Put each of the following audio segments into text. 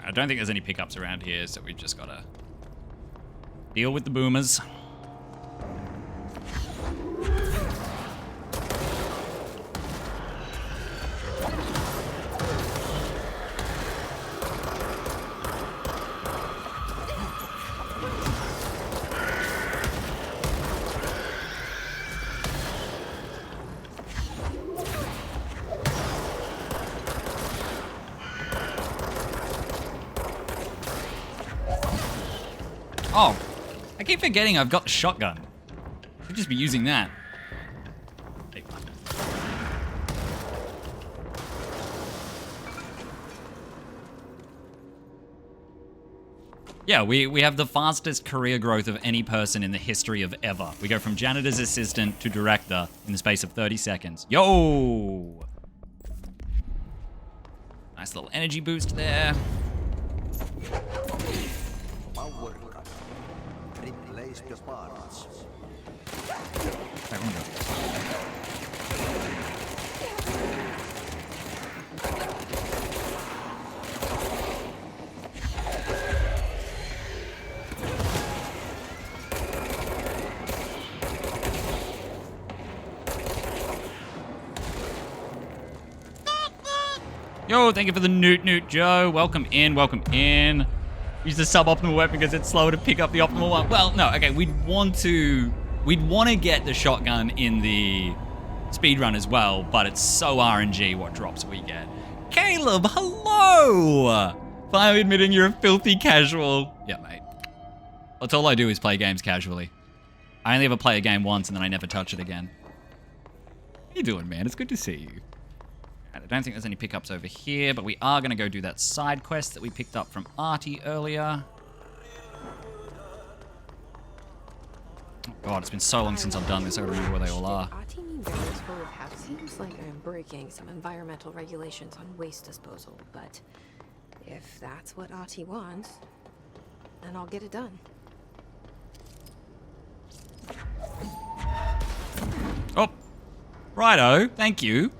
I don't think there's any pickups around here, so we've just gotta deal with the boomers. Oh, I keep forgetting I've got the shotgun. I should just be using that. Yeah, we have the fastest career growth of any person in the history of ever. We go from janitor's assistant to director in the space of 30 seconds. Yo! Nice little energy boost there. Replace the parts. Yo, thank you for the Newt Joe. Welcome in, welcome in. Use the suboptimal weapon because it's slower to pick up the optimal one. Well, no, okay, we'd want to get the shotgun in the speedrun as well, but it's so RNG what drops we get. Caleb, hello! Finally admitting you're a filthy casual. Yeah, mate. That's all I do is play games casually. I only ever play a game once and then I never touch it again. How you doing, man? It's good to see you. I don't think there's any pickups over here, but we are going to go do that side quest that we picked up from Artie earlier. Oh god, it's been so long since I've done this, I don't remember where they all are. Artie means areas full of house. Seems like I'm breaking some environmental regulations on waste disposal, but if that's what Artie wants, then I'll get it done. Oh, righto, thank you.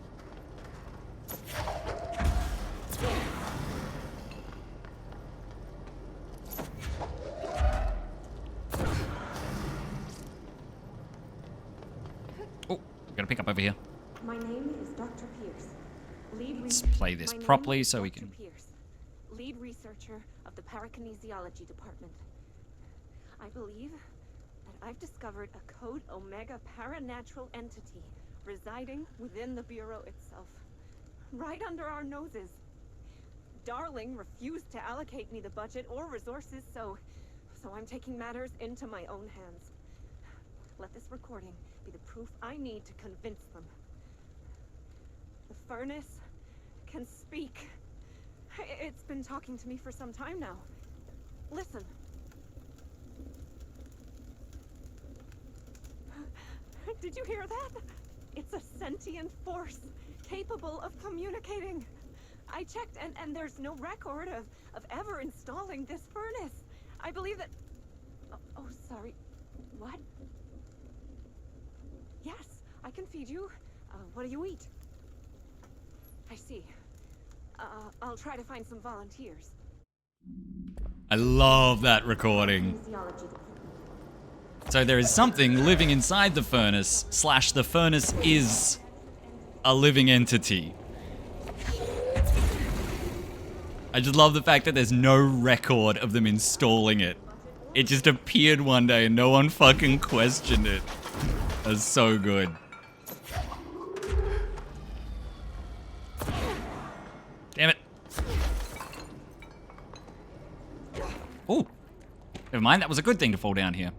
Gotta pick up over here. My name is Dr. Pierce. Let's play this properly so we can... Pierce, lead researcher of the parakinesiology department. I believe that I've discovered a Code Omega paranatural entity residing within the Bureau itself, right under our noses. Darling refused to allocate me the budget or resources, so I'm taking matters into my own hands. Let this recording be the proof I need to convince them. The furnace can speak. It's been talking to me for some time now. Listen. Did you hear that? It's a sentient force capable of communicating. I checked and there's no record of ever installing this furnace. I believe that... Oh, sorry. What? Yes, I can feed you. What do you eat? I see. I'll try to find some volunteers. I love that recording. So there is something living inside the furnace, / the furnace is a living entity. I just love the fact that there's no record of them installing it. It just appeared one day and no one fucking questioned it. That's so good. Damn it. Oh, never mind. That was a good thing to fall down here.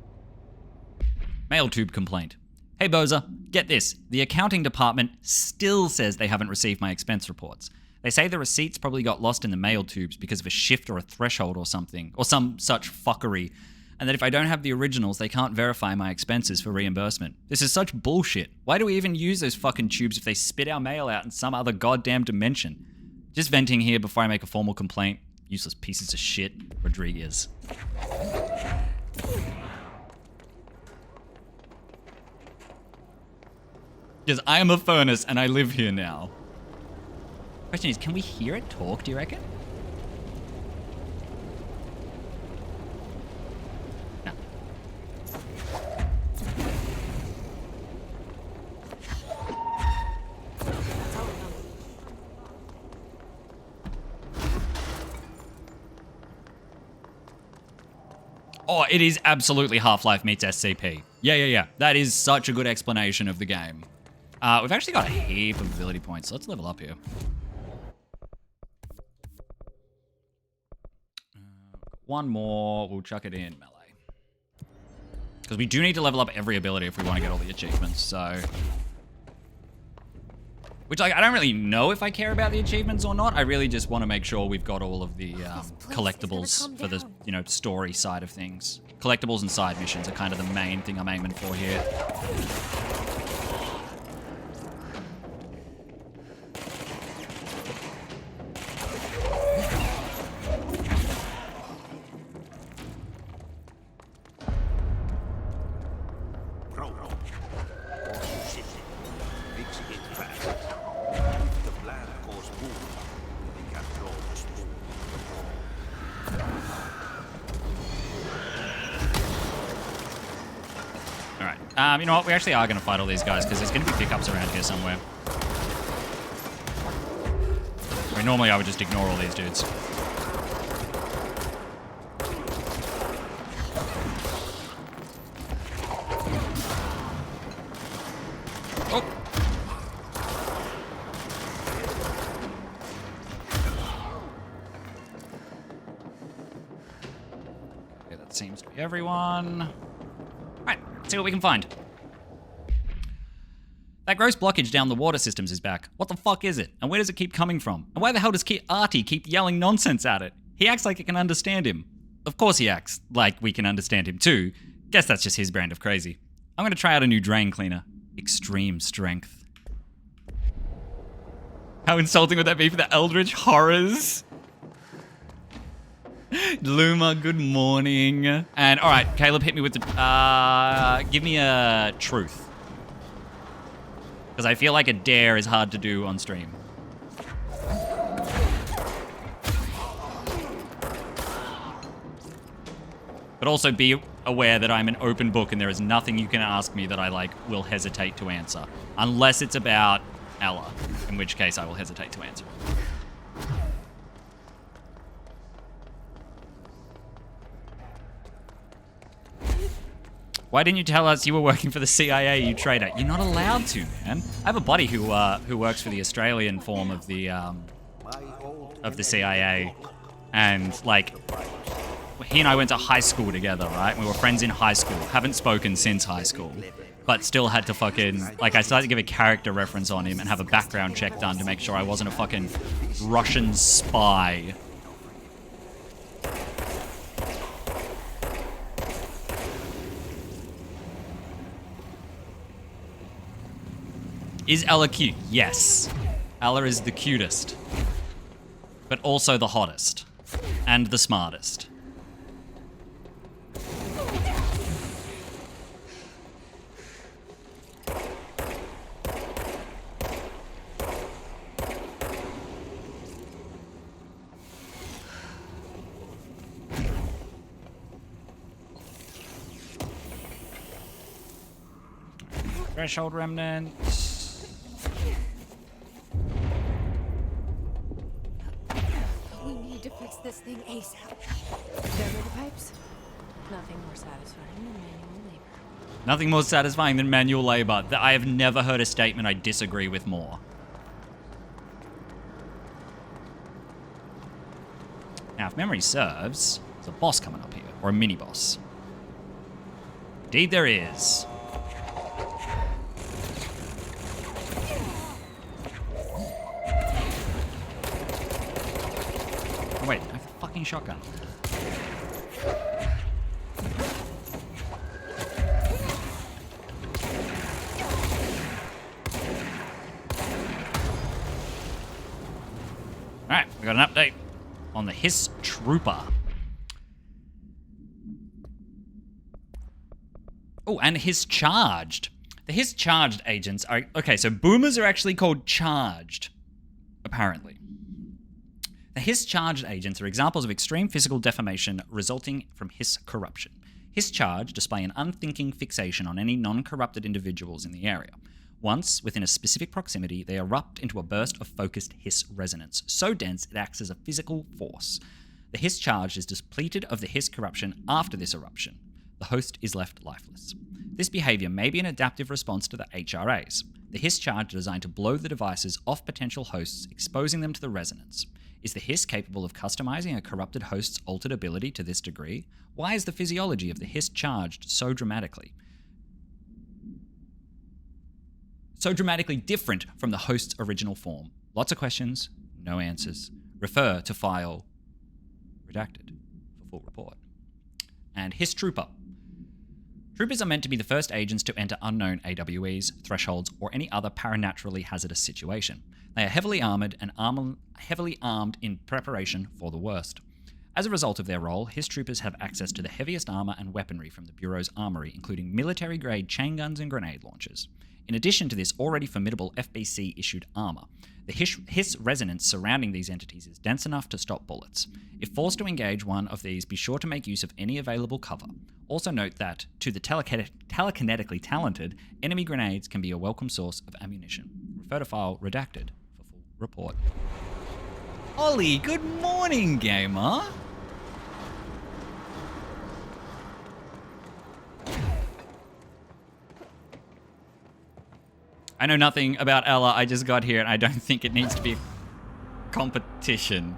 Mail tube complaint. Hey, Boza, get this. The accounting department still says they haven't received my expense reports. They say the receipts probably got lost in the mail tubes because of a shift or a threshold or something, or some such fuckery. And that if I don't have the originals, they can't verify my expenses for reimbursement. This is such bullshit. Why do we even use those fucking tubes if they spit our mail out in some other goddamn dimension? Just venting here before I make a formal complaint. Useless pieces of shit. Rodriguez. Because I am a furnace and I live here now. Question is, can we hear it talk, do you reckon? Oh, it is absolutely Half-Life meets SCP. Yeah. That is such a good explanation of the game. We've actually got a heap of ability points. Let's level up here. One more. We'll chuck it in melee. Because we do need to level up every ability if we want to get all the achievements, so... Which, like, I don't really know if I care about the achievements or not. I really just want to make sure we've got all of the collectibles for the, you know, story side of things. Collectibles and side missions are kind of the main thing I'm aiming for here. You know what? We actually are going to fight all these guys because there's going to be pickups around here somewhere. I mean, normally I would just ignore all these dudes. Oh! Okay, that seems to be everyone. All right, let's see what we can find. That gross blockage down the water systems is back. What the fuck is it? And where does it keep coming from? And why the hell does Artie keep yelling nonsense at it? He acts like it can understand him. Of course he acts like we can understand him too. Guess that's just his brand of crazy. I'm gonna try out a new drain cleaner. Extreme strength. How insulting would that be for the Eldritch Horrors? Luma, good morning. And alright, Caleb hit me with the... give me a truth. Because I feel like a dare is hard to do on stream. But also be aware that I'm an open book and there is nothing you can ask me that I, like, will hesitate to answer. Unless it's about Ella, in which case I will hesitate to answer. Why didn't you tell us you were working for the CIA, you traitor? You're not allowed to, man. I have a buddy who works for the Australian form of the CIA, and like he and I went to high school together, right? We were friends in high school. Haven't spoken since high school, but still had to fucking like I started to give a character reference on him and have a background check done to make sure I wasn't a fucking Russian spy. Is Ella cute? Yes. Ella is the cutest. But also the hottest. And the smartest. Threshold remnants. We need to fix this thing ASAP. There are the pipes. Nothing more satisfying than manual labor. Nothing more satisfying than manual labor. I have never heard a statement I disagree with more. Now, if memory serves, there's a boss coming up here, or a mini-boss. Indeed there is. Oh, wait, I have a fucking shotgun. Alright, we got an update on the Hiss Trooper. Oh, and Hiss Charged. The Hiss Charged agents are... Okay, so boomers are actually called charged, apparently. The Hiss Charged agents are examples of extreme physical deformation resulting from Hiss corruption. Hiss Charged display an unthinking fixation on any non-corrupted individuals in the area. Once, within a specific proximity, they erupt into a burst of focused Hiss resonance, so dense it acts as a physical force. The hiss charge is depleted of the hiss corruption after this eruption. The host is left lifeless. This behavior may be an adaptive response to the HRAs. The hiss charge is designed to blow the devices off potential hosts, exposing them to the resonance. Is the hiss capable of customizing a corrupted host's altered ability to this degree? Why is the physiology of the hiss charged so dramatically different from the host's original form? Lots of questions, no answers. Refer to file redacted for full report. And Hiss Trooper. Troopers are meant to be the first agents to enter unknown AWEs, thresholds, or any other paranaturally hazardous situation. They are heavily armored and heavily armed in preparation for the worst. As a result of their role, Hiss Troopers have access to the heaviest armor and weaponry from the Bureau's armory, including military-grade chain guns and grenade launchers. In addition to this already formidable FBC-issued armor, the hiss resonance surrounding these entities is dense enough to stop bullets. If forced to engage one of these, be sure to make use of any available cover. Also note that, to the telekinetically talented, enemy grenades can be a welcome source of ammunition. Refer to file redacted for full report. Ollie, good morning, gamer! I know nothing about Ella, I just got here and I don't think it needs to be a competition.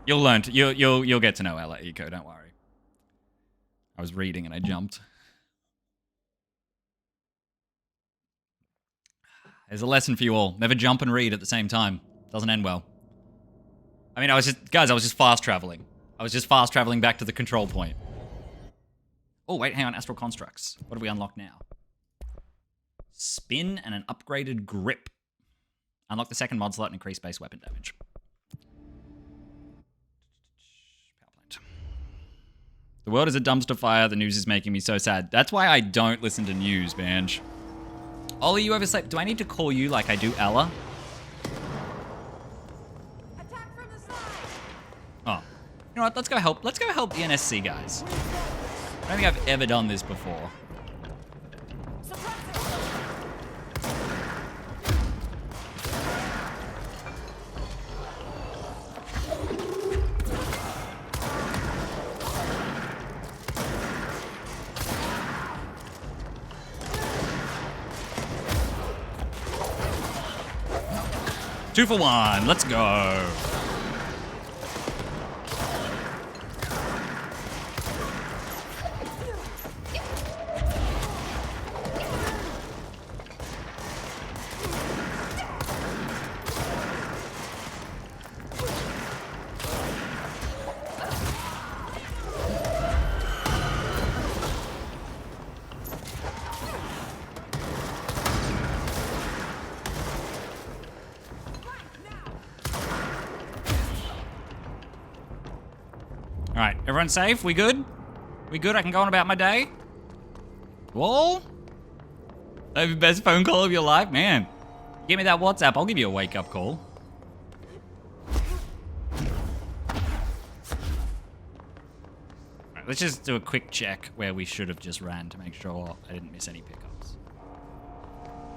You'll learn, you'll get to know Ella, Eco, don't worry. I was reading and I jumped. There's a lesson for you all. Never jump and read at the same time. Doesn't end well. I mean, I was just fast traveling. I was just fast traveling back to the control point. Oh, wait, hang on, Astral Constructs. What do we unlock now? Spin and an upgraded grip. Unlock the second mod slot and increase base weapon damage. Power plant. The world is a dumpster fire. The news is making me so sad. That's why I don't listen to news, Banj. Ollie, you overslept. Do I need to call you like I do Ella? Attack from the side. Oh. You know what? Let's go help the NSC guys. I don't think I've ever done this before. 2 for 1. Let's go. Alright, everyone safe? We good? We good? I can go on about my day? Whoa? That the best phone call of your life? Man, give me that WhatsApp. I'll give you a wake-up call. Alright, let's just do a quick check where we should have just ran to make sure I didn't miss any pickups.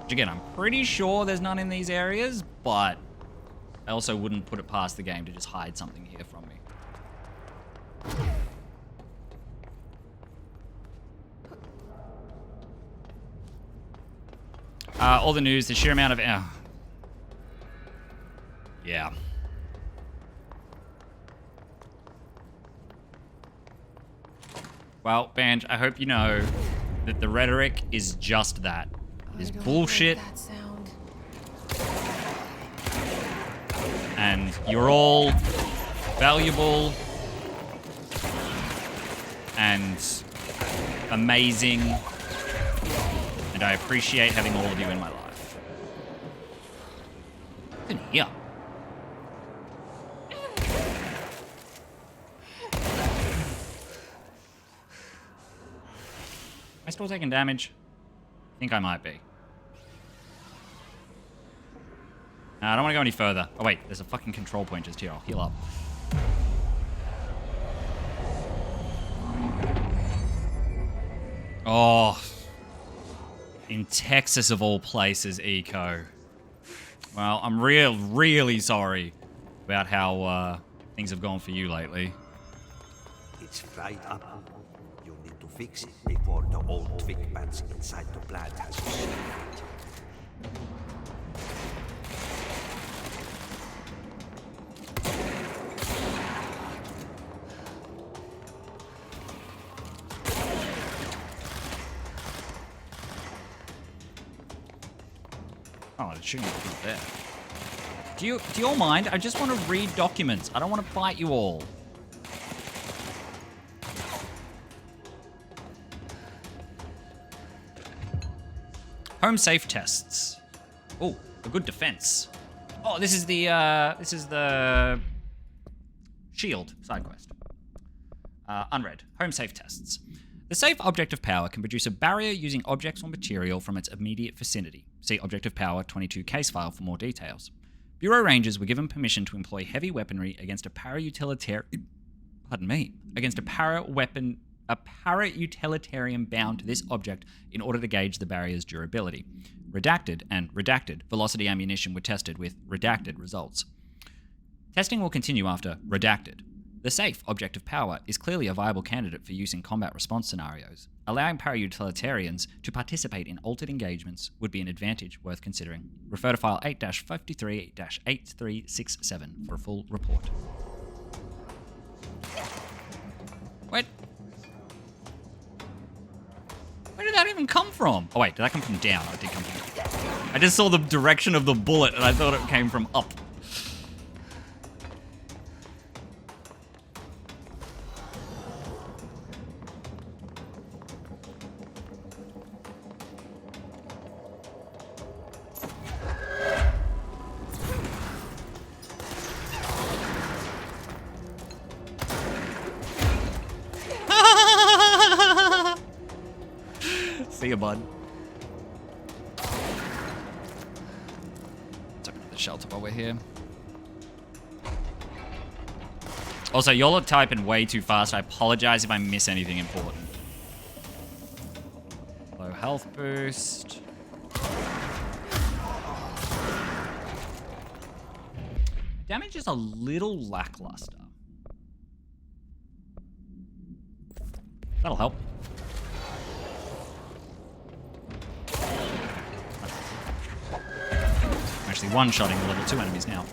Which again, I'm pretty sure there's none in these areas, but I also wouldn't put it past the game to just hide something here from me. All the news, the sheer amount of... yeah. Well, Banj, I hope you know that the rhetoric is just that. It is bullshit. Like that sound. And you're all valuable and amazing, and I appreciate having all of you in my life. What's in here? Am I still taking damage? I think I might be. No, I don't want to go any further. Oh wait, there's a fucking control point just here. I'll heal up. Oh, in Texas of all places, Eco. Well, I'm really sorry about how things have gone for you lately. It's fried up. You need to fix it before the old twig pants inside the plant has shifted. Oh, it's shooting there. Do you all mind? I just want to read documents. I don't want to fight you all. Home safe tests. Oh, a good defense. Oh, this is the shield side quest. Unread. Home safe tests. The safe object of power can produce a barrier using objects or material from its immediate vicinity. See Object of Power 22 case file for more details. Bureau Rangers were given permission to employ heavy weaponry against a para-utilitarian bound to this object in order to gauge the barrier's durability. Redacted and redacted velocity ammunition were tested with redacted results. Testing will continue after redacted. The safe object of power is clearly a viable candidate for use in combat response scenarios. Allowing para-utilitarians to participate in altered engagements would be an advantage worth considering. Refer to file 8-53-8367 for a full report. Wait. Where did that even come from? Oh wait, did that come from down? Oh, it did come from down. I just saw the direction of the bullet and I thought it came from up. See ya, bud. Let's open up the shelter while we're here. Also, y'all are typing way too fast. I apologize if I miss anything important. Low health boost. Damage is a little lackluster. That'll help. I'm actually one-shotting the level 2 enemies now.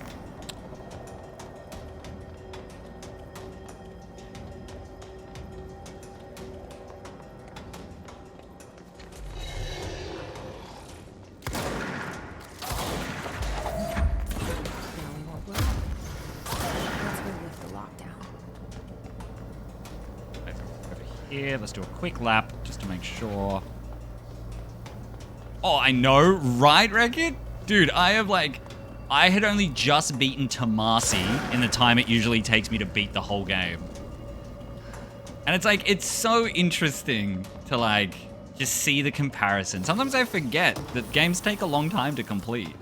Here, let's do a quick lap just to make sure. Oh, I know, right, Record? Dude, I had only just beaten Tomasi in the time it usually takes me to beat the whole game. And it's like, it's so interesting to just see the comparison. Sometimes I forget that games take a long time to complete.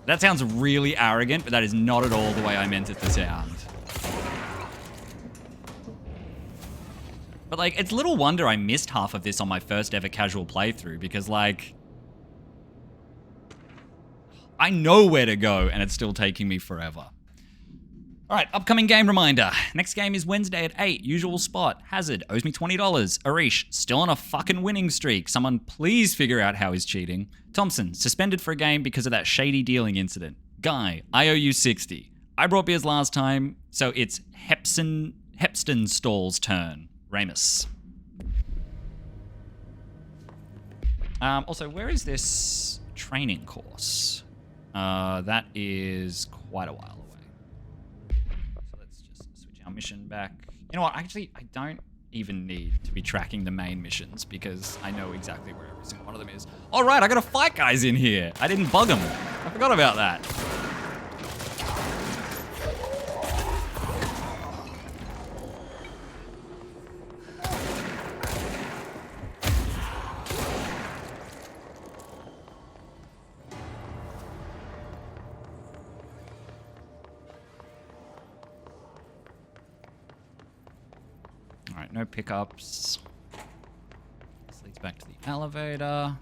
That sounds really arrogant, but that is not at all the way I meant it to sound. But it's little wonder I missed half of this on my first ever casual playthrough because I know where to go and it's still taking me forever. All right, upcoming game reminder. Next game is Wednesday at 8, usual spot. Hazard owes me $20. Arish, still on a fucking winning streak. Someone please figure out how he's cheating. Thompson, suspended for a game because of that shady dealing incident. Guy, I owe you 60. I brought beers last time, so it's Hepstonstall's turn. Ramus. Also, where is this training course? That is quite a while away. So let's just switch our mission back. You know what? Actually, I don't even need to be tracking the main missions because I know exactly where every single one of them is. All right, I got a fight guys in here. I didn't bug them. I forgot about that. Alright, no pickups. This leads back to the elevator.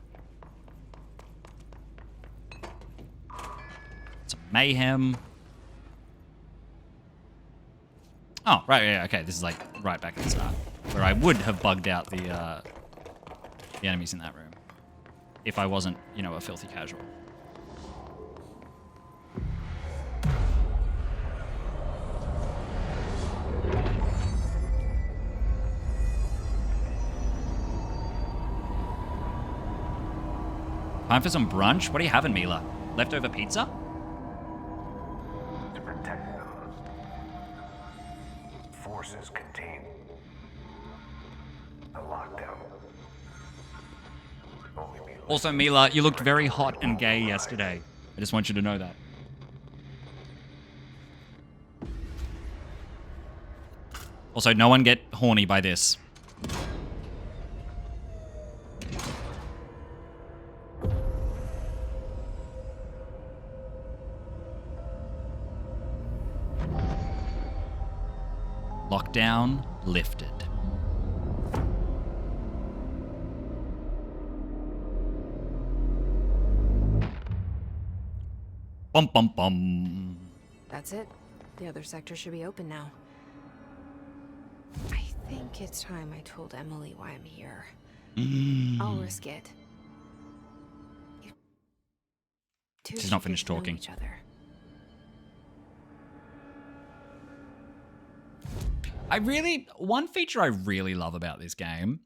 Some mayhem. Oh, right, yeah, okay. This is like right back at the start, where I would have bugged out the enemies in that room if I wasn't, you know, a filthy casual. Time for some brunch? What are you having, Mila? Leftover pizza? To protect them. Forces contain a lockdown. Only be Also, Mila, you looked very hot and gay yesterday. I just want you to know that. Also, no one get horny by this. Lockdown lifted. Bum bum bum. That's it. The other sector should be open now. I think it's time I told Emily why I'm here. I'll risk it. You two She's should not get finished to know talking. each other. One feature I really love about this game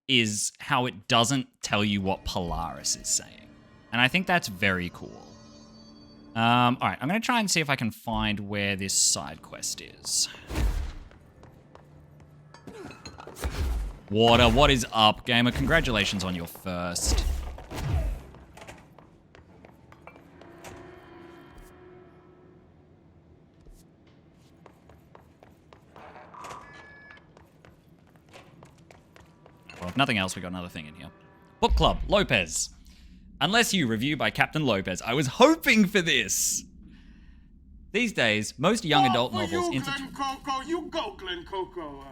is how it doesn't tell you what Polaris is saying. And I think that's very cool. All right, I'm going to try and see if I can find where this side quest is. Water, what is up, gamer? Congratulations on your first. Well, if nothing else, we got another thing in here. Book Club, Lopez. Unless you review by Captain Lopez. I was hoping for this. These days, most young adult novels... You go, Glen Coco.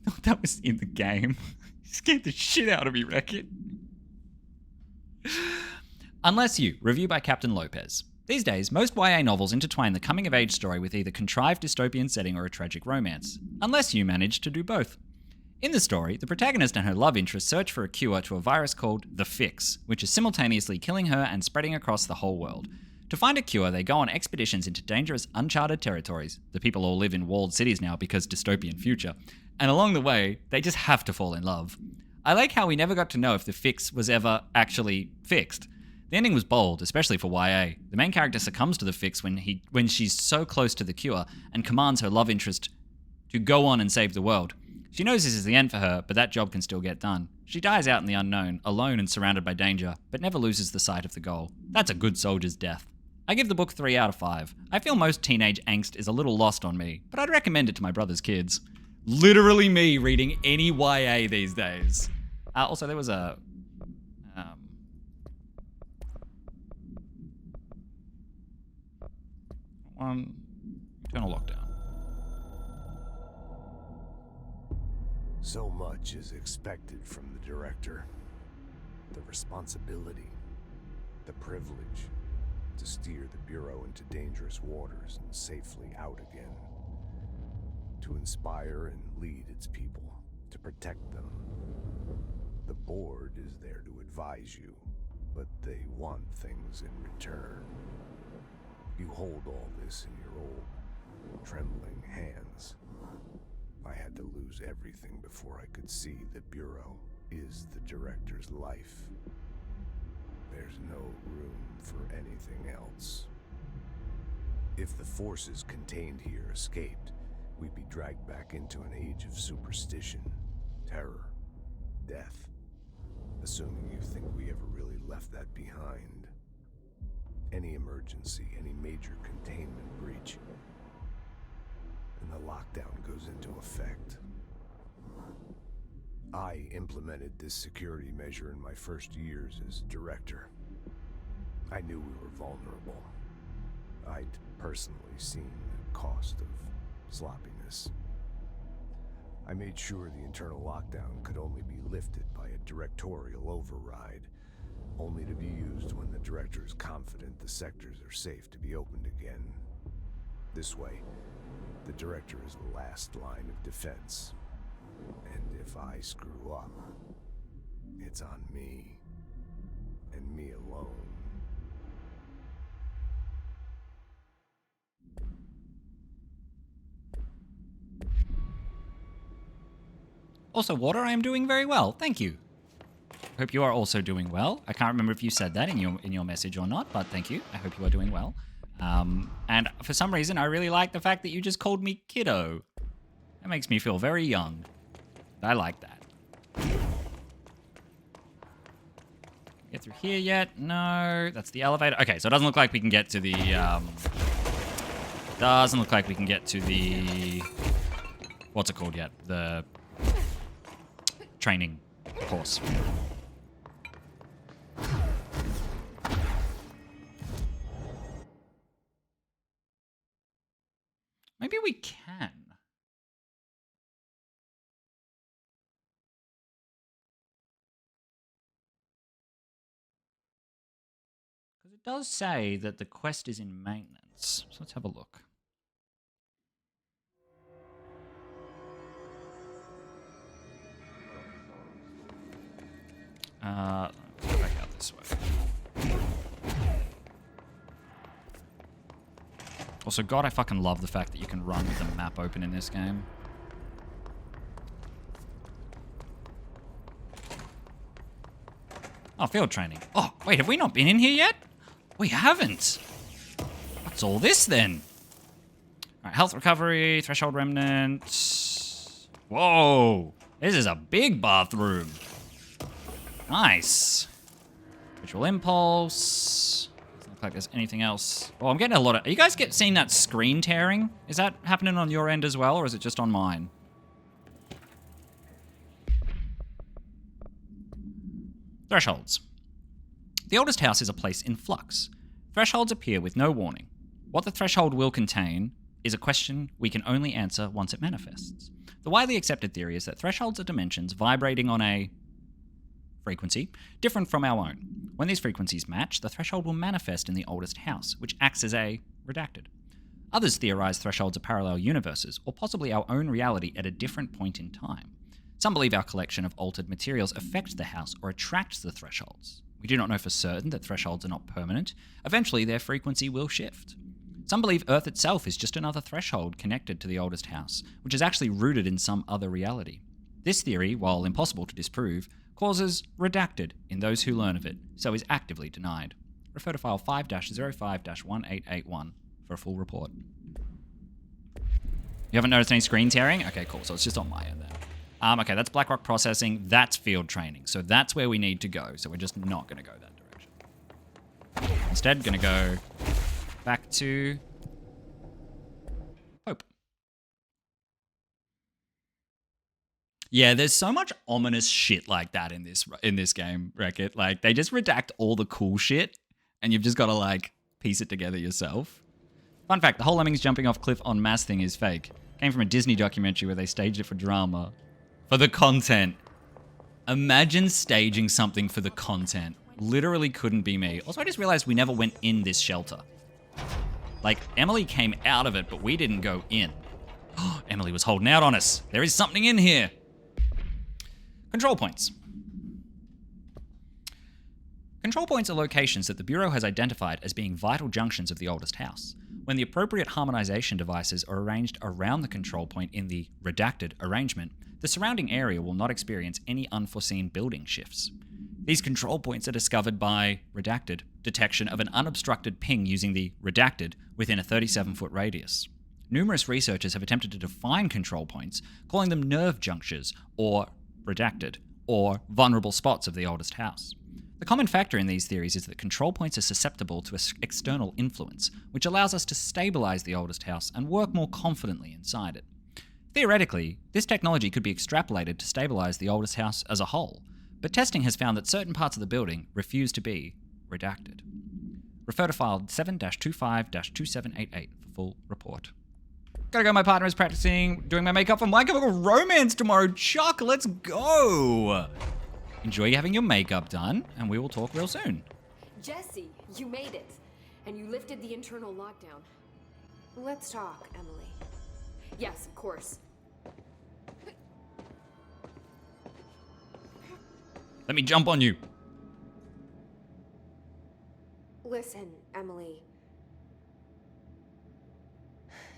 I thought that was in the game. You scared the shit out of me, Wreck-It. Unless you review by Captain Lopez. These days, most YA novels intertwine the coming-of-age story with either contrived dystopian setting or a tragic romance. Unless you manage to do both. In the story, the protagonist and her love interest search for a cure to a virus called the Fix, which is simultaneously killing her and spreading across the whole world. To find a cure, they go on expeditions into dangerous, uncharted territories. The people all live in walled cities now because dystopian future. And along the way, they just have to fall in love. I like how we never got to know if the Fix was ever actually fixed. The ending was bold, especially for YA. The main character succumbs to the Fix when she's so close to the cure and commands her love interest to go on and save the world. She knows this is the end for her, but that job can still get done. She dies out in the unknown, alone and surrounded by danger, but never loses the sight of the goal. That's a good soldier's death. I give the book 3 out of 5. I feel most teenage angst is a little lost on me, but I'd recommend it to my brother's kids. Literally me reading any YA these days. Also, there was a... Eternal Lockdown. So much is expected from the director. The responsibility, the privilege to steer the Bureau into dangerous waters and safely out again. To inspire and lead its people, to protect them. The board is there to advise you, but they want things in return. You hold all this in your old, trembling hands. I had to lose everything before I could see the Bureau is the director's life. There's no room for anything else. If the forces contained here escaped, we'd be dragged back into an age of superstition, terror, death. Assuming you think we ever really left that behind. Any emergency, any major containment breach, and the lockdown goes into effect. I implemented this security measure in my first years as director. I knew we were vulnerable. I'd personally seen the cost of sloppiness. I made sure the internal lockdown could only be lifted by a directorial override, only to be used when the director is confident the sectors are safe to be opened again. This way, The director is the last line of defense. And if I screw up, it's on me. And me alone. Also, Water, I am doing very well. Thank you. Hope you are also doing well. I can't remember if you said that in your message or not, but thank you. I hope you are doing well. And for some reason, I really like the fact that you just called me kiddo. That makes me feel very young. I like that. Get through here yet? No. That's the elevator. Okay, so it doesn't look like we can get to the... doesn't look like we can get to the... What's it called yet? The... training course. Maybe we can. Because it does say that the quest is in maintenance. So let's have a look. Let's go back out this way. Also, God, I fucking love the fact that you can run with the map open in this game. Oh, field training. Oh, wait, have we not been in here yet? We haven't. What's all this then? All right, health recovery, threshold remnant. Whoa, this is a big bathroom. Nice. Visual impulse. Doesn't look like there's anything else. Oh, I'm getting a lot of... Are you guys seeing that screen tearing? Is that happening on your end as well, or is it just on mine? Thresholds. The oldest house is a place in flux. Thresholds appear with no warning. What the threshold will contain is a question we can only answer once it manifests. The widely accepted theory is that thresholds are dimensions vibrating on a frequency different from our own. When these frequencies match, the threshold will manifest in the oldest house, which acts as a redacted. Others theorize thresholds are parallel universes, or possibly our own reality at a different point in time. Some believe our collection of altered materials affect the house or attracts the thresholds. We do not know for certain that thresholds are not permanent. Eventually, their frequency will shift. Some believe Earth itself is just another threshold connected to the oldest house, which is actually rooted in some other reality. This theory, while impossible to disprove, causes redacted in those who learn of it, so is actively denied. Refer to file 5-05-1881 for a full report. You haven't noticed any screen tearing? Okay, cool. So it's just on my end then. Okay, that's Blackrock processing. That's field training. So that's where we need to go. So we're just not going to go that direction. Instead, going to go back to Hope. Yeah, there's so much ominous shit like that in this game, Wreck-It. Like, they just redact all the cool shit, and you've just got to, like, piece it together yourself. Fun fact, the whole lemmings jumping off cliff en masse thing is fake. Came from a Disney documentary where they staged it for drama. For the content. Imagine staging something for the content. Literally couldn't be me. Also, I just realized we never went in this shelter. Like, Emily came out of it, but we didn't go in. Emily was holding out on us. There is something in here. Control points. Control points are locations that the Bureau has identified as being vital junctions of the oldest house. When the appropriate harmonization devices are arranged around the control point in the redacted arrangement, the surrounding area will not experience any unforeseen building shifts. These control points are discovered by redacted detection of an unobstructed ping using the redacted within a 37-foot radius. Numerous researchers have attempted to define control points, calling them nerve junctures, or redacted, or vulnerable spots of the oldest house. The common factor in these theories is that control points are susceptible to external influence, which allows us to stabilize the oldest house and work more confidently inside it. Theoretically, this technology could be extrapolated to stabilize the oldest house as a whole, but testing has found that certain parts of the building refuse to be redacted. Refer to file 7-25-2788 for full report. Gotta go, my partner is practicing doing my makeup for My Chemical Romance tomorrow. Chuck, let's go! Enjoy having your makeup done, and we will talk real soon. Jesse, you made it. And you lifted the internal lockdown. Let's talk, Emily. Yes, of course. Let me jump on you. Listen, Emily.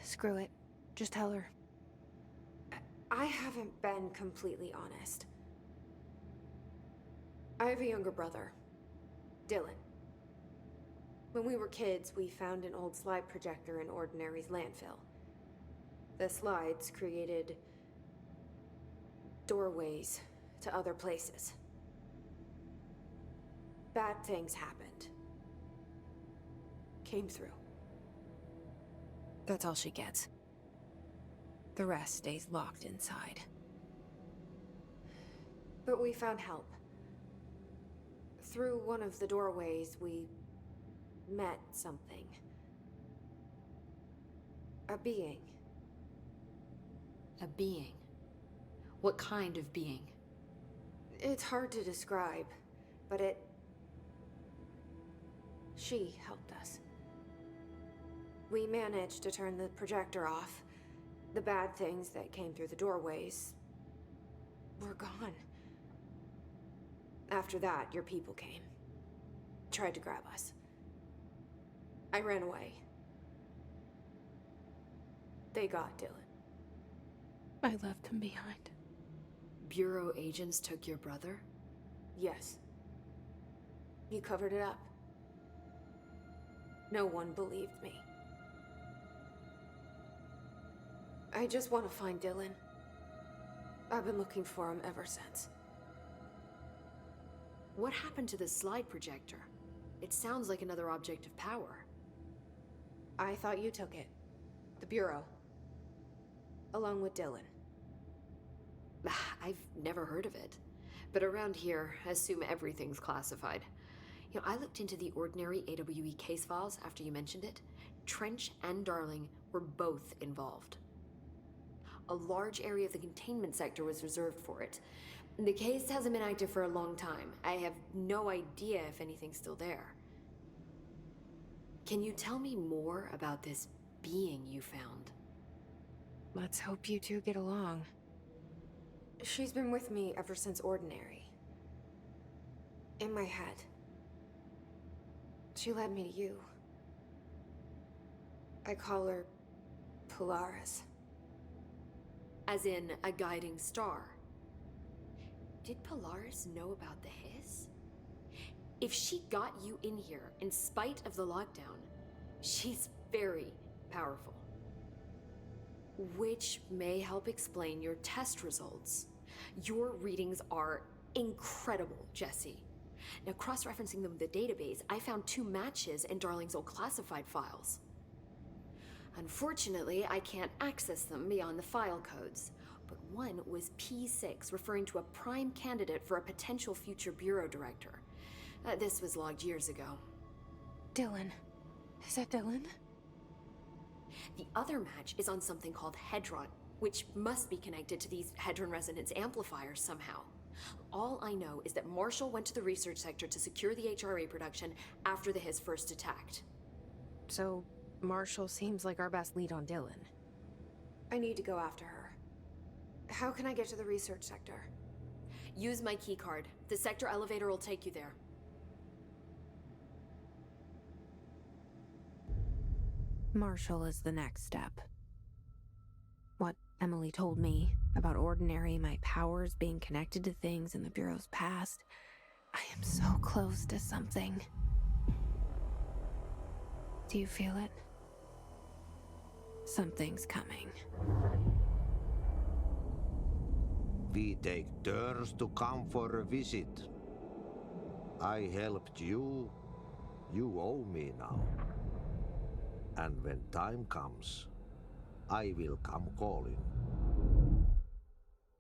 Screw it. Just tell her. I haven't been completely honest. I have a younger brother, Dylan. When we were kids, we found an old slide projector in Ordinary's landfill. The slides created doorways to other places. Bad things happened. Came through. That's all she gets. The rest stays locked inside. But we found help. Through one of the doorways, we met something. A being. A being? What kind of being? It's hard to describe, but she helped us. We managed to turn the projector off. The bad things that came through the doorways were gone. After that, your people came. Tried to grab us. I ran away. They got Dylan. I left him behind. Bureau agents took your brother? Yes. You covered it up. No one believed me. I just want to find Dylan. I've been looking for him ever since. What happened to the slide projector? It sounds like another object of power. I thought you took it. The Bureau. Along with Dylan. I've never heard of it. But around here, I assume everything's classified. You know, I looked into the Ordinary AWE case files after you mentioned it. Trench and Darling were both involved. A large area of the containment sector was reserved for it. The case hasn't been active for a long time. I have no idea if anything's still there. Can you tell me more about this being you found? Let's hope you two get along. She's been with me ever since Ordinary. In my head. She led me to you. I call her Polaris. As in a guiding star. Did Polaris know about the hiss? If she got you in here in spite of the lockdown, she's very powerful. Which may help explain your test results. Your readings are incredible, Jesse. Now, cross-referencing them with the database, I found 2 matches in Darling's old classified files. Unfortunately, I can't access them beyond the file codes, but one was P6, referring to a prime candidate for a potential future bureau director. This was logged years ago. Dylan. Is that Dylan? The other match is on something called Hedron, which must be connected to these Hedron resonance amplifiers somehow. All I know is that Marshall went to the research sector to secure the HRA production after the hiss first attacked. So, Marshall seems like our best lead on Dylan. I need to go after her. How can I get to the research sector? Use my keycard. The sector elevator will take you there. Marshall is the next step. What Emily told me about Ordinary, my powers being connected to things in the Bureau's past. I am so close to something. Do you feel it? Something's coming. We take turns to come for a visit. I helped you. You owe me now. And when time comes, I will come calling.